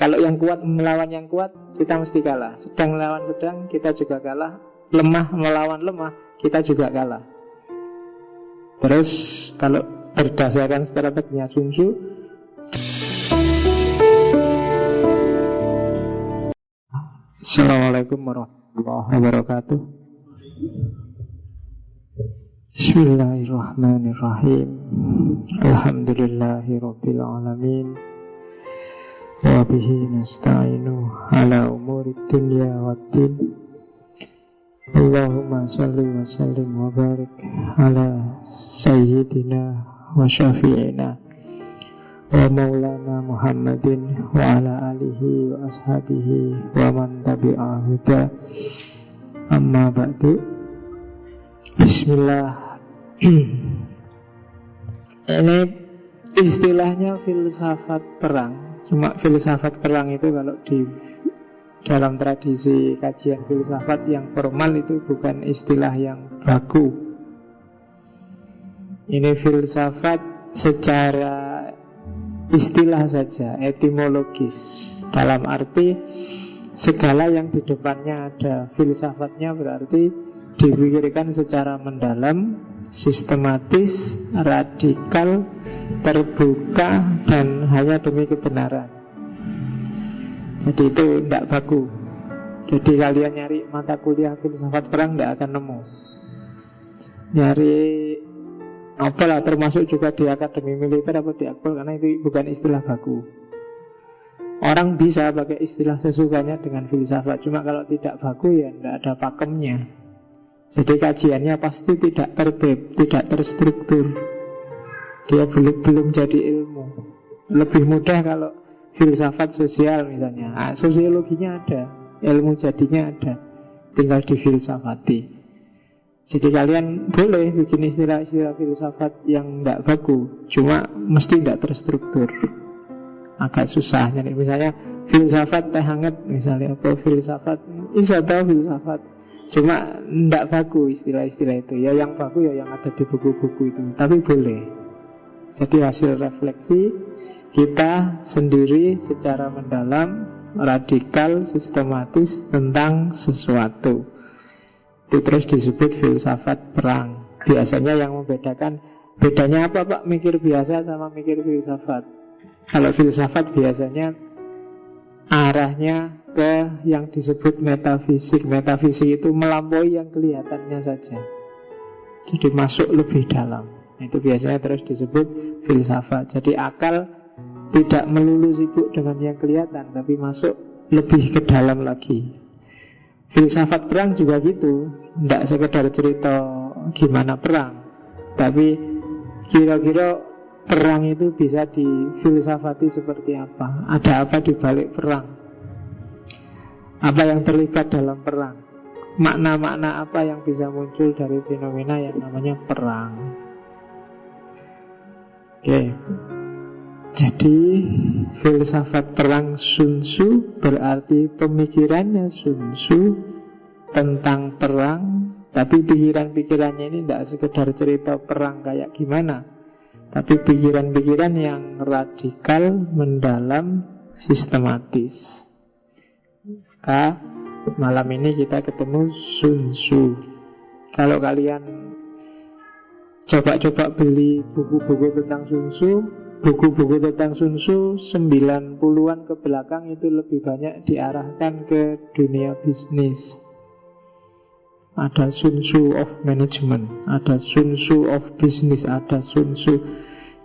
Kalau yang kuat melawan yang kuat, kita mesti kalah. Sedang melawan sedang, kita juga kalah. Lemah melawan lemah, kita juga kalah. Terus kalau berdasarkan strateginya Sun Tzu, Assalamualaikum warahmatullahi wabarakatuh. Bismillahirrahmanirrahim. Alhamdulillahi rabbil alamin. Wa bihi nasta'inu ala umuri dunya waddin. Allahumma salli wa sallim wa barik ala sayyidina wa syafi'ina wa maulana Muhammadin wa ala alihi wa ashabihi wa man tabi'ahu huda. Amma ba'du. Bismillah. Ini istilahnya filsafat perang. Cuma filsafat perang itu kalau di dalam tradisi kajian filsafat yang formal itu bukan istilah yang baku. Ini filsafat secara istilah saja, etimologis. Dalam arti segala yang di depannya ada filsafatnya berarti dipikirkan secara mendalam, sistematis, radikal, terbuka, dan hanya demi kebenaran. Jadi itu tidak baku. Jadi kalian nyari mata kuliah filsafat perang tidak akan nemu. Nyari apalah, termasuk juga di akademi militer atau di akpol, karena itu bukan istilah baku. Orang bisa pakai istilah sesukanya dengan filsafat, cuma kalau tidak baku ya tidak ada pakemnya. Jadi kajiannya pasti tidak tertib, tidak terstruktur. Dia belum jadi ilmu. Lebih mudah kalau filsafat sosial misalnya. Sosiologinya ada, ilmu jadinya ada, tinggal difilsafati. Jadi kalian boleh bikin istilah-istilah filsafat yang tidak baku, cuma mesti tidak terstruktur. Agak susah. Jadi misalnya filsafat teh hangat, misalnya apa filsafat, isata filsafat. Cuma tidak baku istilah-istilah itu. Ya yang baku ya yang ada di buku-buku itu. Tapi boleh. Jadi hasil refleksi kita sendiri secara mendalam, radikal, sistematis tentang sesuatu. Itu terus disebut filsafat perang. Biasanya yang membedakan, bedanya apa Pak? Mikir biasa sama mikir filsafat. Kalau filsafat biasanya arahnya ke yang disebut metafisik. Metafisik itu melampaui yang kelihatannya saja. Jadi masuk lebih dalam. Itu biasanya terus disebut filsafat. Jadi akal tidak melulu sibuk dengan yang kelihatan, tapi masuk lebih ke dalam lagi. Filsafat perang juga gitu. Tidak sekedar cerita gimana perang, tapi kira-kira perang itu bisa difilsafati seperti apa. Ada apa di balik perang? Apa yang terlibat dalam perang? Makna-makna apa yang bisa muncul dari fenomena yang namanya perang? Oke. Jadi filsafat perang Sun Tzu berarti pemikirannya Sun Tzu tentang perang. Tapi pikiran-pikirannya ini tidak sekedar cerita perang kayak gimana, tapi pikiran-pikiran yang radikal, mendalam, sistematis. Maka malam ini kita ketemu Sun Tzu. Kalau kalian coba-coba beli buku-buku tentang Sun Tzu, buku-buku tentang Sun Tzu 90-an ke belakang itu lebih banyak diarahkan ke dunia bisnis. Ada Sun Tzu of Management, ada Sun Tzu of Business, ada Sun Tzu.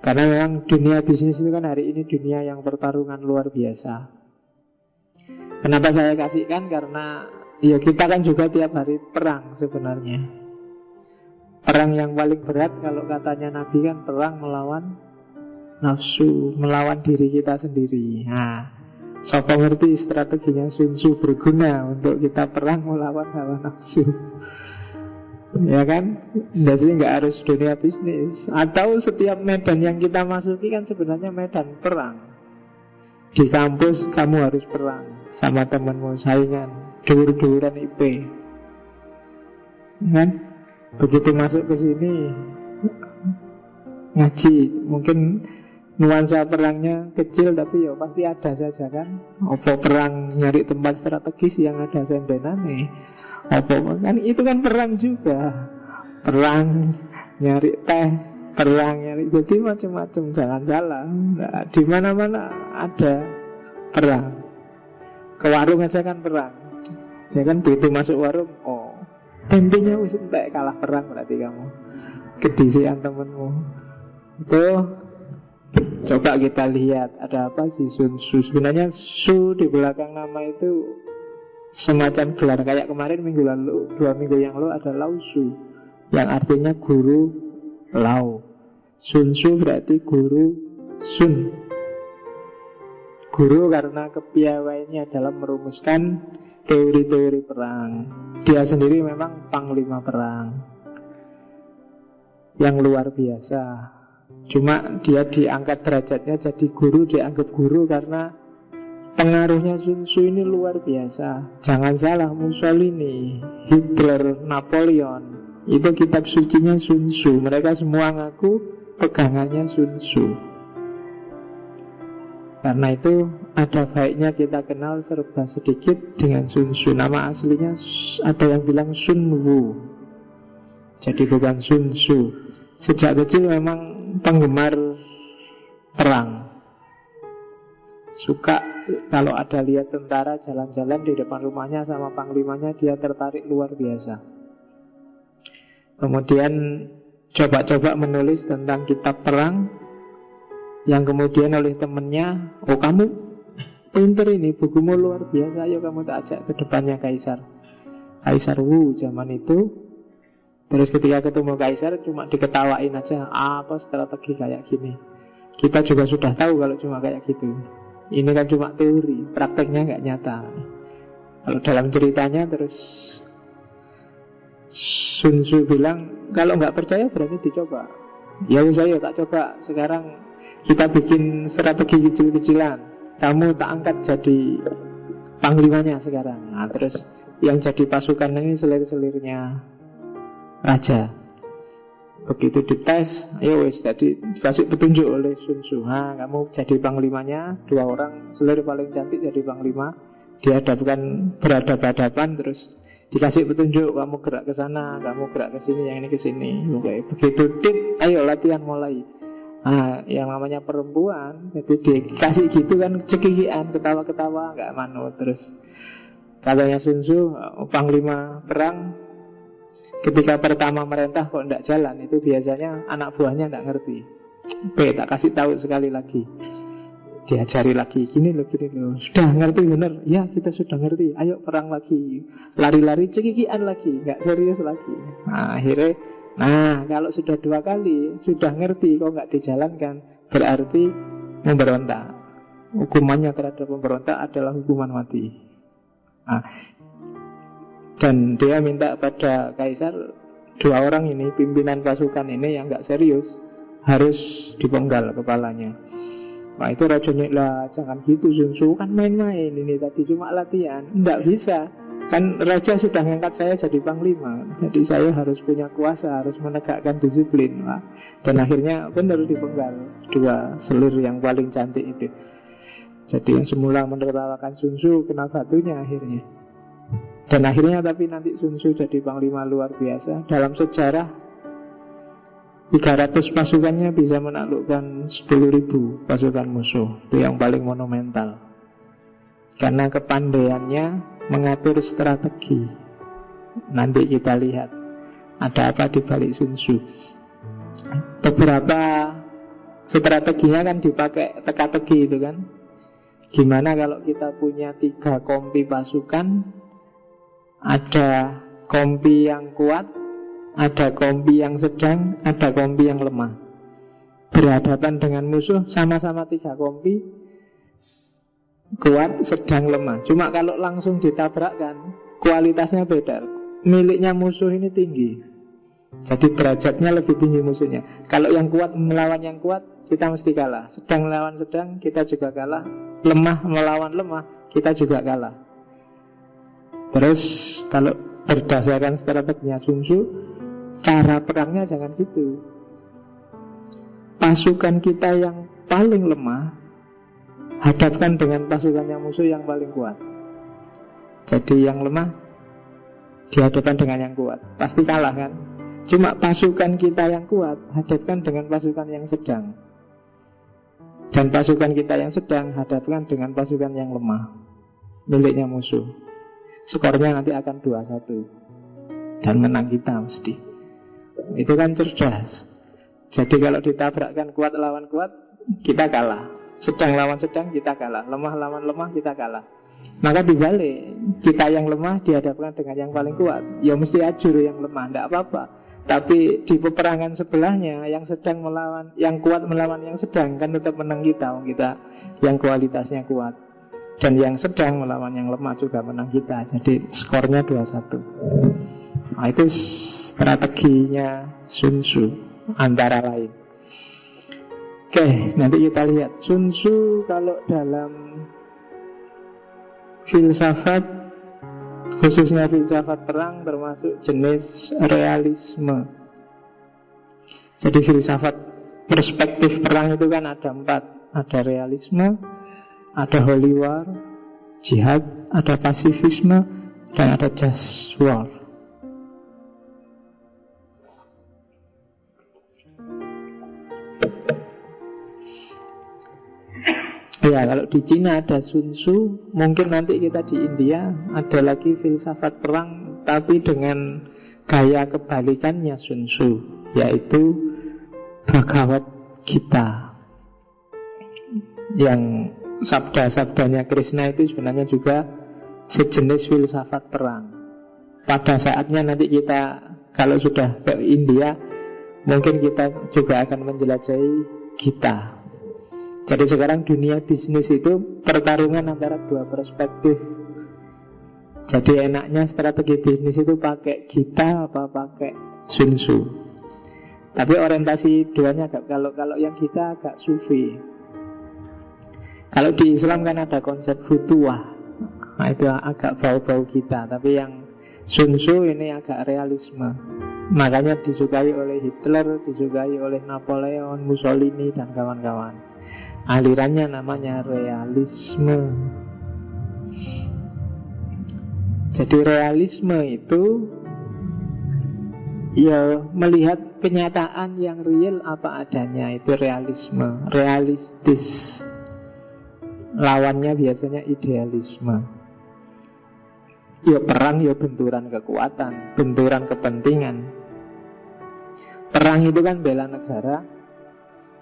Karena memang dunia bisnis itu kan hari ini dunia yang pertarungan luar biasa. Kenapa saya kasihkan? Karena ya kita kan juga tiap hari perang sebenarnya. Perang yang paling berat kalau katanya Nabi kan perang melawan nafsu, melawan diri kita sendiri. Nah, siapa ngerti strateginya Sun Tzu berguna untuk kita perang melawan hawa nafsu? Ya kan? Jadi nggak harus dunia bisnis. Atau setiap medan yang kita masuki kan sebenarnya medan perang. Di kampus kamu harus perang sama temanmu, saingan, dur-duran IP. Kan? Begitu masuk ke sini ngaji, mungkin nuansa perangnya kecil, tapi ya pasti ada saja kan. Apa perang nyari tempat strategis yang ada sendenane, apa kan itu kan perang juga. Perang nyari teh, perang nyari, jadi macam-macam, jangan salah. Nah, di mana-mana ada perang. Ke warung aja kan perang. Ya kan begitu masuk warung, oh tempenya wis entek, kalah perang berarti kamu. Kedisian temenmu. Itu coba kita lihat ada apa sih Sun Tzu. Sebenarnya Su di belakang nama itu semacam gelar. Kayak kemarin minggu lalu, 2 minggu yang lalu ada Lao Su, yang artinya guru Lao. Sun Tzu berarti guru Sun. Guru karena kepiawaiannya dalam merumuskan teori-teori perang. Dia sendiri memang panglima perang yang luar biasa. Cuma dia diangkat derajatnya jadi guru, dianggap guru karena pengaruhnya Sun Tzu ini luar biasa. Jangan salah, Mussolini, Hitler, Napoleon, itu kitab sucinya Sun Tzu. Mereka semua ngaku pegangannya Sun Tzu. Karena itu ada baiknya kita kenal serba sedikit dengan Sun Tzu. Nama aslinya ada yang bilang Sun Wu, jadi bukan Sun Tzu. Sejak kecil memang penggemar perang. Suka kalau ada lihat tentara jalan-jalan di depan rumahnya sama panglimanya, dia tertarik luar biasa. Kemudian coba-coba menulis tentang kitab perang, yang kemudian oleh temennya, oh kamu pinter ini, bukumu luar biasa, ayo kamu tak ajak ke depannya Kaisar Wu zaman itu. Terus ketika ketemu Kaisar cuma diketawain aja, apa strategi kayak gini. Kita juga sudah tahu kalau cuma kayak gitu. Ini kan cuma teori, prakteknya nggak nyata. Kalau dalam ceritanya terus Sun Tzu bilang, kalau nggak percaya berarti dicoba. Ya saya tak coba. Sekarang kita bikin strategi kecil-kecilan, kamu tak angkat jadi panglimanya sekarang. Nah, terus yang jadi pasukan ini selir-selirnya raja. Begitu dites, ayo wis, jadi dikasih petunjuk oleh Sun Tzu. Nah, kamu jadi panglimanya, 2 orang selir paling cantik jadi panglima. Dihadapkan berhadapan-hadapan, terus dikasih petunjuk, kamu gerak ke sana, kamu gerak ke sini, yang ini ke sini. Oke, begitu tit, ayo latihan mulai. Nah, yang namanya perempuan, jadi dikasih gitu kan, cekikian, ketawa-ketawa, nggak manut. Terus katanya Sun Tzu, panglima perang ketika pertama merintah kok nggak jalan, itu biasanya anak buahnya nggak ngerti. Oke, tak kasih tahu sekali lagi, diajari lagi, gini loh, sudah ngerti bener? Ya, kita sudah ngerti, ayo perang lagi. Lari-lari, cekikian lagi, nggak serius lagi. Nah, akhirnya, nah kalau sudah 2 kali, sudah ngerti kok nggak dijalankan, berarti memberontak. Hukumannya terhadap pemberontak adalah hukuman mati. Nah, dan dia minta pada Kaisar, 2 orang ini, pimpinan pasukan ini yang nggak serius, harus dipenggal kepalanya. Nah itu rajanya, lah jangan gitu Sun Tzu, kan main-main ini tadi cuma latihan. Nggak bisa, kan raja sudah ngangkat saya jadi panglima, jadi saya harus punya kuasa, harus menegakkan disiplin. Nah, dan akhirnya benar dipenggal 2 selir yang paling cantik itu. Jadi yang semula menertawakan Sun Tzu kena batunya akhirnya. Dan akhirnya tapi nanti Sun Tzu jadi panglima luar biasa. Dalam sejarah 300 pasukannya bisa menaklukkan 10.000 pasukan musuh. Itu yang paling monumental, karena kepandaiannya mengatur strategi. Nanti kita lihat ada apa di balik Sun Tzu. Beberapa strateginya kan dipakai teka-teki itu kan. Gimana kalau kita punya 3 kompi pasukan, ada kompi yang kuat, ada kompi yang sedang, ada kompi yang lemah, berhadapan dengan musuh, sama-sama 3 kompi, kuat, sedang, lemah. Cuma kalau langsung ditabrakkan, kualitasnya beda. Miliknya musuh ini tinggi, jadi derajatnya lebih tinggi musuhnya. Kalau yang kuat melawan yang kuat, kita mesti kalah. Sedang melawan sedang, kita juga kalah. Lemah melawan lemah, kita juga kalah. Terus kalau berdasarkan strateginya Sun Tzu, cara perangnya jangan gitu. Pasukan kita yang paling lemah, hadapkan dengan pasukannya musuh yang paling kuat. Jadi yang lemah dihadapkan dengan yang kuat, pasti kalah kan? Cuma pasukan kita yang kuat hadapkan dengan pasukan yang sedang, dan pasukan kita yang sedang hadapkan dengan pasukan yang lemah miliknya musuh. Skornya nanti akan 2-1 dan menang kita mesti. Itu kan cerdas. Jadi kalau ditabrakkan kuat lawan kuat, kita kalah. Sedang lawan sedang, kita kalah. Lemah lawan lemah, kita kalah. Maka dibalik, kita yang lemah dihadapkan dengan yang paling kuat, ya mesti ajur yang lemah, tidak apa-apa. Tapi di peperangan sebelahnya, yang sedang melawan, yang kuat melawan yang sedang, kan tetap menang kita. Kita yang kualitasnya kuat, dan yang sedang melawan yang lemah juga menang kita. Jadi skornya 2-1. Nah, itu strateginya Sun Tzu antara lain. Oke, nanti kita lihat Sun Tzu kalau dalam filsafat, khususnya filsafat perang, termasuk jenis realisme. Jadi filsafat perspektif perang itu kan ada 4. Ada realisme, ada holy war, jihad, ada pasifisme, dan ada just war. Ya, kalau di Cina ada Sun Tzu, mungkin nanti kita di India ada lagi filsafat perang, tapi dengan gaya kebalikannya Sun Tzu, yaitu Bhagavad Gita. Yang sabda-sabdanya Krishna itu sebenarnya juga sejenis filsafat perang. Pada saatnya nanti kita, kalau sudah ke India, mungkin kita juga akan menjelajahi Gita. Jadi sekarang dunia bisnis itu pertarungan antara 2 perspektif. Jadi enaknya strategi bisnis itu pakai Gita apa pakai Sun Tzu. Tapi orientasi duanya agak, kalau yang Gita agak sufi. Kalau di Islam kan ada konsep futuwah, nah itu agak bau-bau Gita. Tapi yang Sun Tzu ini agak realisme. Makanya disukai oleh Hitler, disukai oleh Napoleon, Mussolini, dan kawan-kawan. Alirannya namanya realisme. Jadi realisme itu ya melihat kenyataan yang real apa adanya. Itu realisme, realistis. Lawannya biasanya idealisme. Ya perang ya benturan kekuatan, benturan kepentingan. Perang itu kan bela negara.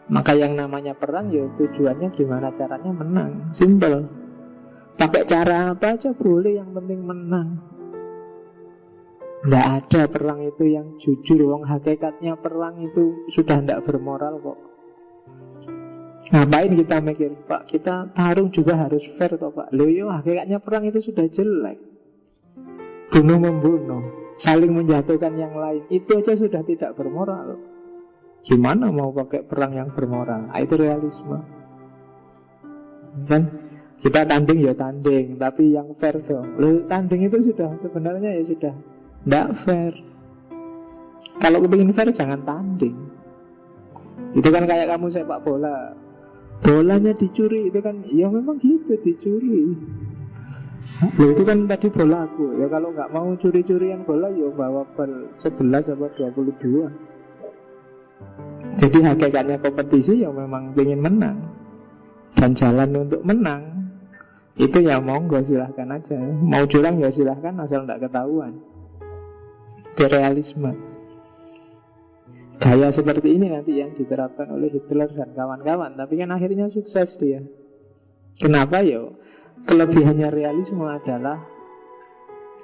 Maka yang namanya perang ya tujuannya gimana caranya menang. Simple. Pakai cara apa aja boleh, yang penting menang. Nggak ada perang itu yang jujur. Wong hakikatnya perang itu sudah tidak bermoral kok. Ngapain kita mikir, Pak, kita tarung juga harus fair toh Pak. Loh yo, hakikatnya perang itu sudah jelek. Bunuh-membunuh, saling menjatuhkan yang lain, itu aja sudah tidak bermoral. Gimana mau pakai perang yang bermoral? Itu realisme. Kan kita tanding ya tanding, tapi yang fair dong. Loh, tanding itu sudah sebenarnya ya sudah tidak fair. Kalau kepingin fair jangan tanding. Itu kan kayak kamu sepak bola, bolanya dicuri, itu kan ya memang gitu, dicuri. Loh, itu kan tadi bola aku. Ya kalau nggak mau curi-curian bola, ya bawa bal 11 atau 22. Jadi hakikatnya kompetisi ya memang ingin menang. Dan jalan untuk menang itu ya monggo silahkan aja. Mau curang ya silahkan, asal tidak ketahuan. Itu realisme. Gaya seperti ini nanti yang diterapkan oleh Hitler dan kawan-kawan. Tapi kan akhirnya sukses dia. Kenapa ya? Kelebihannya realisme adalah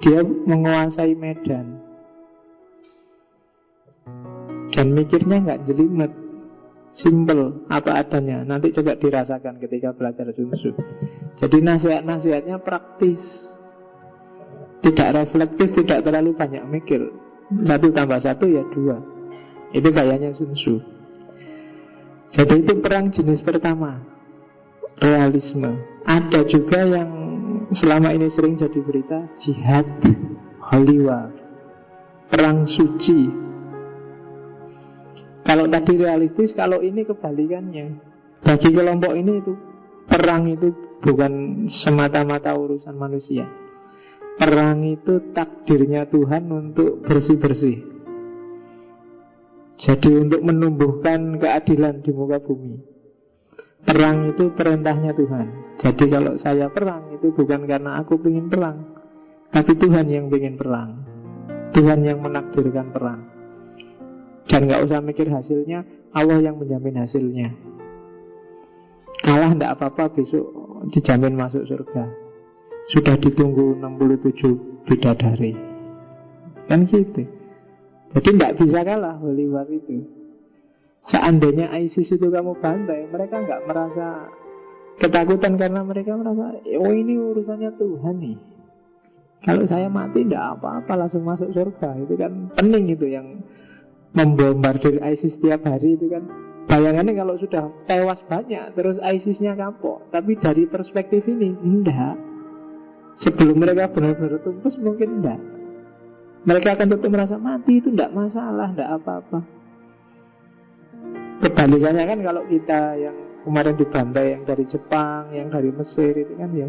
dia menguasai medan. Dan mikirnya nggak jelimet, simple, apa adanya. Nanti coba dirasakan ketika belajar Sun Tzu. Jadi nasihat-nasihatnya praktis, tidak reflektif, tidak terlalu banyak mikir. 1 tambah 1 ya 2. Itu gayanya Sun Tzu. Jadi itu perang jenis pertama, realisme. Ada juga yang selama ini sering jadi berita, jihad, holy war, perang suci. Kalau tadi realistis, kalau ini kebalikannya. Bagi kelompok ini itu perang itu bukan semata-mata urusan manusia. Perang itu takdirnya Tuhan untuk bersih-bersih. Jadi untuk menumbuhkan keadilan di muka bumi. Perang itu perintahnya Tuhan. Jadi kalau saya perang itu bukan karena aku ingin perang, tapi Tuhan yang ingin perang. Tuhan yang menakdirkan perang. Dan gak usah mikir hasilnya, Allah yang menjamin hasilnya. Kalah tidak apa-apa, besok dijamin masuk surga. Sudah ditunggu 67 bidadari. Kan gitu. Jadi tidak bisa kalah wali war itu. Seandainya ISIS itu kamu bantai, mereka nggak merasa ketakutan karena mereka merasa, oh ini urusannya Tuhan nih. Kalau saya mati tidak apa-apa, langsung masuk surga. Itu kan pening itu yang membombardir ISIS setiap hari itu kan. Bayangannya kalau sudah tewas banyak, terus ISIS-nya kapok. Tapi dari perspektif ini, enggak. Sebelum mereka benar-benar tumpes mungkin enggak. Mereka akan tetap merasa mati itu enggak masalah, enggak apa-apa. Kebalikannya kan kalau kita yang kemarin dibantai, yang dari Jepang, yang dari Mesir itu kan ya,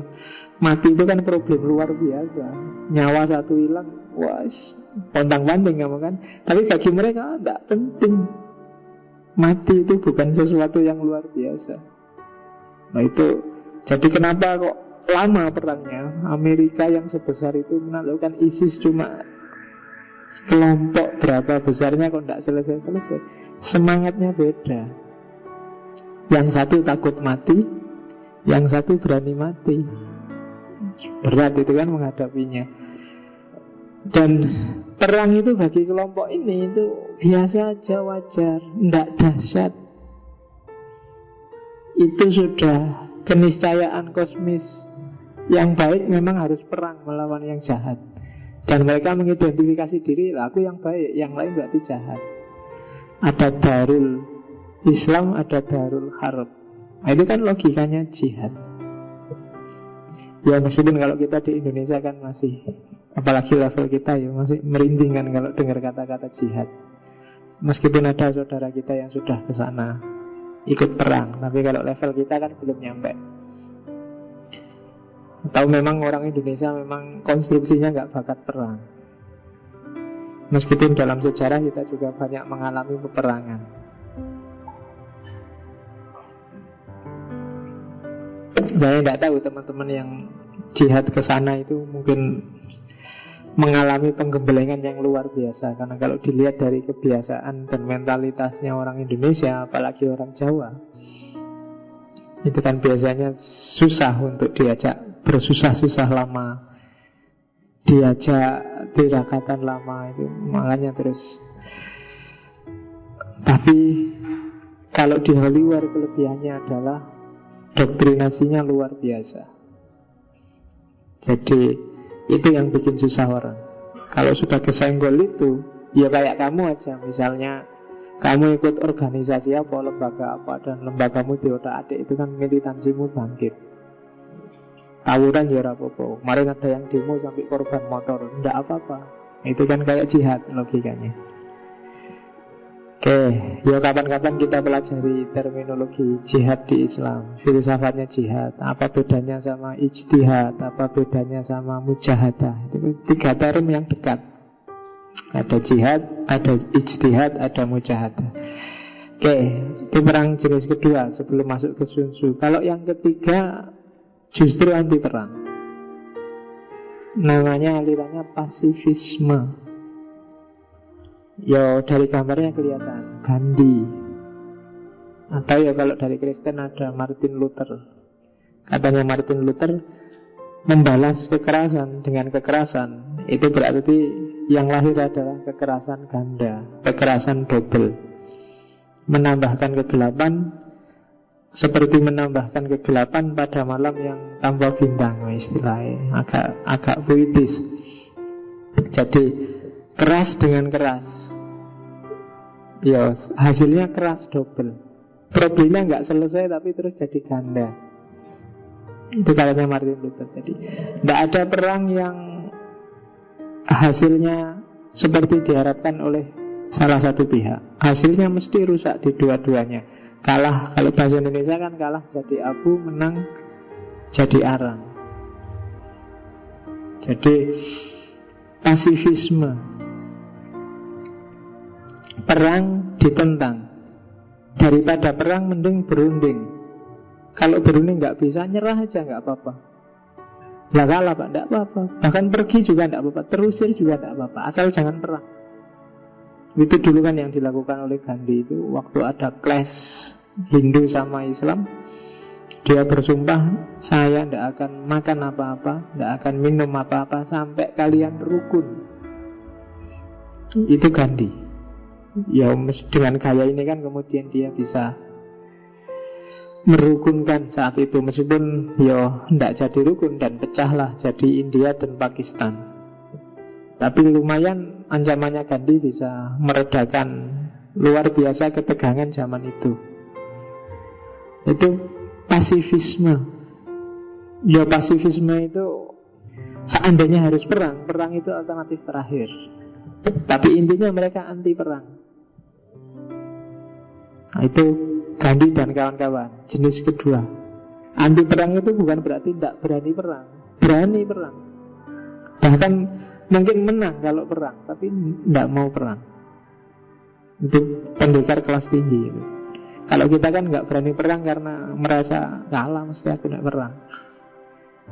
mati itu kan problem luar biasa. Nyawa satu hilang, wah, pontang-panting kamu kan. Tapi bagi mereka enggak penting. Mati itu bukan sesuatu yang luar biasa. Nah itu, jadi kenapa kok lama perangnya? Amerika yang sebesar itu menaklukkan ISIS cuma kelompok berapa besarnya kok tidak selesai-selesai. Semangatnya beda. Yang satu takut mati, yang satu berani mati. Berat itu kan menghadapinya. Dan perang itu bagi kelompok ini itu biasa aja, wajar, tidak dahsyat. Itu sudah keniscayaan kosmis. Yang baik memang harus perang melawan yang jahat. Dan mereka mengidentifikasi diri, aku yang baik, yang lain berarti jahat. Ada darul Islam, ada darul harb. Nah, itu kan logikanya jihad. Ya meskipun kalau kita di Indonesia kan masih, apalagi level kita ya masih merinding kan kalau dengar kata-kata jihad. Meskipun ada saudara kita yang sudah ke sana ikut perang, tapi kalau level kita kan belum nyampe. Atau memang orang Indonesia memang konstruksinya nggak bakat perang. Meskipun dalam sejarah kita juga banyak mengalami peperangan. Saya tidak tahu teman-teman yang jihad ke sana itu mungkin mengalami penggembelengan yang luar biasa. Karena kalau dilihat dari kebiasaan dan mentalitasnya orang Indonesia, apalagi orang Jawa, itu kan biasanya susah untuk diajak bersusah-susah lama, diajak tirakatan lama itu, makanya terus. Tapi kalau di Hollywood kelebihannya adalah doktrinasinya luar biasa. Jadi itu yang bikin susah orang. Kalau sudah kesenggol itu, ya kayak kamu aja, misalnya kamu ikut organisasi apa, lembaga apa, dan lembagamu diotak-atik, itu kan militansimu bangkit. Tawuran ya apa-apa. Kemarin ada yang demo sampai korban motor, tidak apa-apa. Itu kan kayak jihad logikanya. Oke, ya kapan-kapan kita pelajari terminologi jihad di Islam, filsafatnya jihad. Apa bedanya sama ijtihad, apa bedanya sama mujahadah. Itu tiga term yang dekat. Ada jihad, ada ijtihad, ada mujahadah. Oke, itu perang jenis kedua sebelum masuk ke Sun Tzu. Kalau yang ketiga justru anti perang. Namanya alirannya pasifisme. Ya dari gambarnya kelihatan, Gandhi. Atau ya kalau dari Kristen ada Martin Luther. Katanya Martin Luther membalas kekerasan dengan kekerasan. Itu berarti yang lahir adalah kekerasan ganda, kekerasan double. Menambahkan kegelapan seperti menambahkan kegelapan pada malam yang tanpa bintang, istilahnya agak puitis. Jadi keras dengan keras, ya hasilnya keras double. Problemnya nggak selesai tapi terus jadi ganda. Itu katanya Martin Luther. Jadi tidak ada perang yang hasilnya seperti diharapkan oleh salah satu pihak. Hasilnya mesti rusak di dua-duanya. Kalah, kalau bahasa Indonesia kan kalah jadi abu, menang jadi arang. Jadi pasifisme, perang ditentang. Daripada perang mending berunding. Kalau berunding nggak bisa, nyerah aja nggak apa-apa. Lah kalah Pak, nggak apa-apa. Bahkan pergi juga nggak apa-apa, terusir juga nggak apa-apa, asal jangan perang. Itu dulu kan yang dilakukan oleh Gandhi itu. Waktu ada clash Hindu sama Islam, dia bersumpah, saya tidak akan makan apa-apa, tidak akan minum apa-apa sampai kalian rukun. Itu Gandhi. Ya dengan gaya ini kan kemudian dia bisa merukunkan saat itu. Meskipun ya tidak jadi rukun dan pecahlah jadi India dan Pakistan. Tapi lumayan ancamannya Gandhi bisa meredakan luar biasa ketegangan zaman itu. Itu pasifisme. Ya pasifisme itu seandainya harus perang, perang itu alternatif terakhir. Tapi intinya mereka anti perang. Nah, itu Gandhi dan kawan-kawan. Jenis kedua, anti perang itu bukan berarti tidak berani perang. Berani perang, bahkan mungkin menang kalau perang, tapi tidak mau perang. Itu pendekar kelas tinggi itu. Kalau kita kan nggak berani perang karena merasa kalah, mesti aku tidak perang.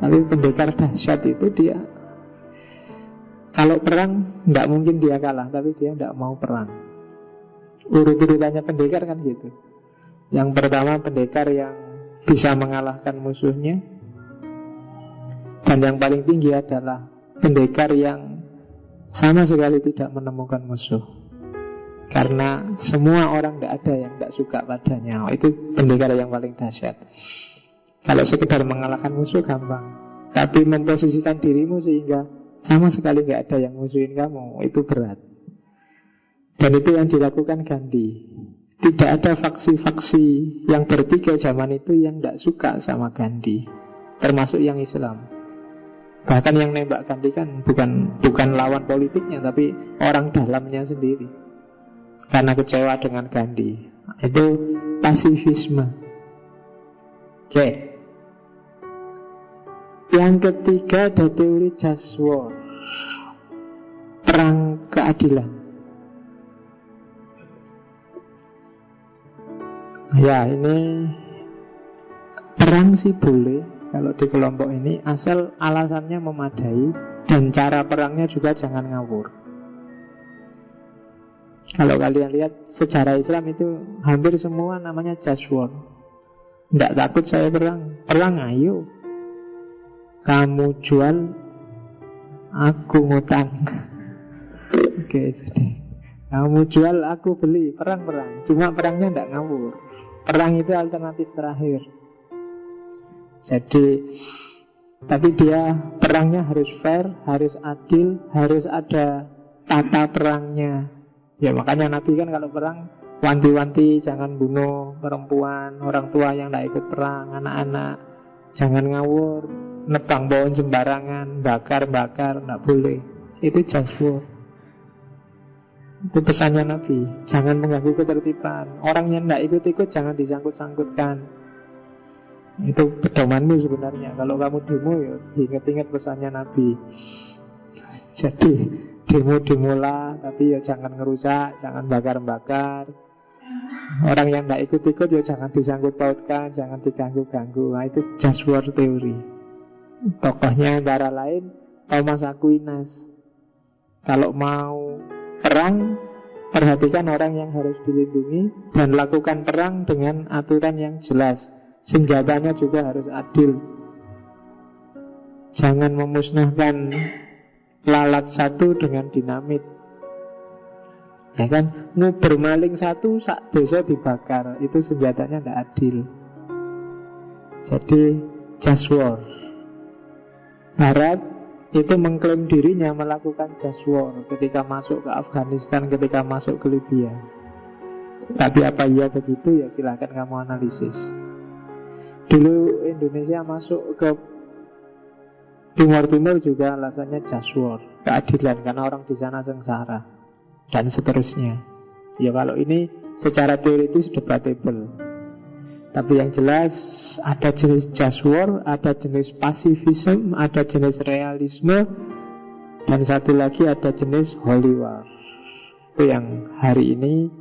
Tapi pendekar dahsyat itu dia kalau perang tidak mungkin dia kalah, tapi dia tidak mau perang. Urut-urutannya pendekar kan gitu. Yang pertama pendekar yang bisa mengalahkan musuhnya, dan yang paling tinggi adalah pendekar yang sama sekali tidak menemukan musuh. Karena semua orang tidak ada yang tidak suka padanya. Itu pendekar yang paling dahsyat. Kalau sekedar mengalahkan musuh gampang, tapi memposisikan dirimu sehingga sama sekali nggak ada yang musuhin kamu, itu berat. Dan itu yang dilakukan Gandhi. Tidak ada faksi-faksi yang bertiga zaman itu yang tidak suka sama Gandhi, termasuk yang Islam. Bahkan yang nembak Gandhi kan bukan lawan politiknya, tapi orang dalamnya sendiri, karena kecewa dengan Gandhi. Itu pasifisme. Oke. Yang ketiga ada teori just war, perang keadilan. Ya, ini perang sih boleh kalau di kelompok ini, asal alasannya memadai dan cara perangnya juga jangan ngawur. Kalau kalian lihat sejarah Islam itu hampir semua namanya just war. Tidak takut saya perang. Perang ayo, kamu jual, aku ngutang. Oke, jadi kamu jual, aku beli. Perang-perang. Cuma perangnya tidak ngawur. Perang itu alternatif terakhir. Jadi, tapi dia perangnya harus fair, harus adil, harus ada tata perangnya. Ya makanya Nabi kan kalau perang wanti-wanti, jangan bunuh perempuan, orang tua yang tidak ikut perang, anak-anak, jangan ngawur, nebang pohon sembarangan, bakar-bakar, tidak boleh. Itu just war. Itu pesannya Nabi. Jangan mengganggu ketertiban. Orang yang tidak ikut-ikut jangan disangkut-sangkutkan. Itu pedomanmu sebenarnya. Kalau kamu demo ya ingat-ingat pesannya Nabi. Jadi demo-demolah, tapi ya jangan ngerusak, jangan bakar-bakar. Orang yang tidak ikut-ikut ya jangan disangkut-pautkan, jangan diganggu-ganggu. Nah itu just war teori. Tokohnya antara lain Thomas Aquinas. Kalau mau perang, perhatikan orang yang harus dilindungi dan lakukan perang dengan aturan yang jelas. Senjatanya juga harus adil. Jangan memusnahkan lalat satu dengan dinamit. Ya kan, nguber maling satu, sak desa dibakar. Itu senjatanya tidak adil. Jadi just war. Barat itu mengklaim dirinya melakukan just war ketika masuk ke Afghanistan, ketika masuk ke Libya. Tapi apa iya begitu? Ya silahkan kamu analisis. Dulu Indonesia masuk ke Timur-Timur juga alasannya just war, keadilan, karena orang di sana sengsara dan seterusnya. Ya kalau ini secara teoritis debatable. Tapi yang jelas ada jenis just war, ada jenis pacifism, ada jenis realisme, dan satu lagi ada jenis holy war. Itu yang hari ini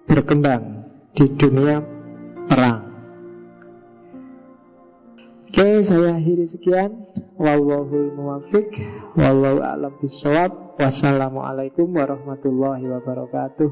berkembang di dunia perang. Oke, saya akhiri sekian. Wallahul muwaffiq, wallahu a'lam bishawab. Wassalamualaikum warahmatullahi wabarakatuh.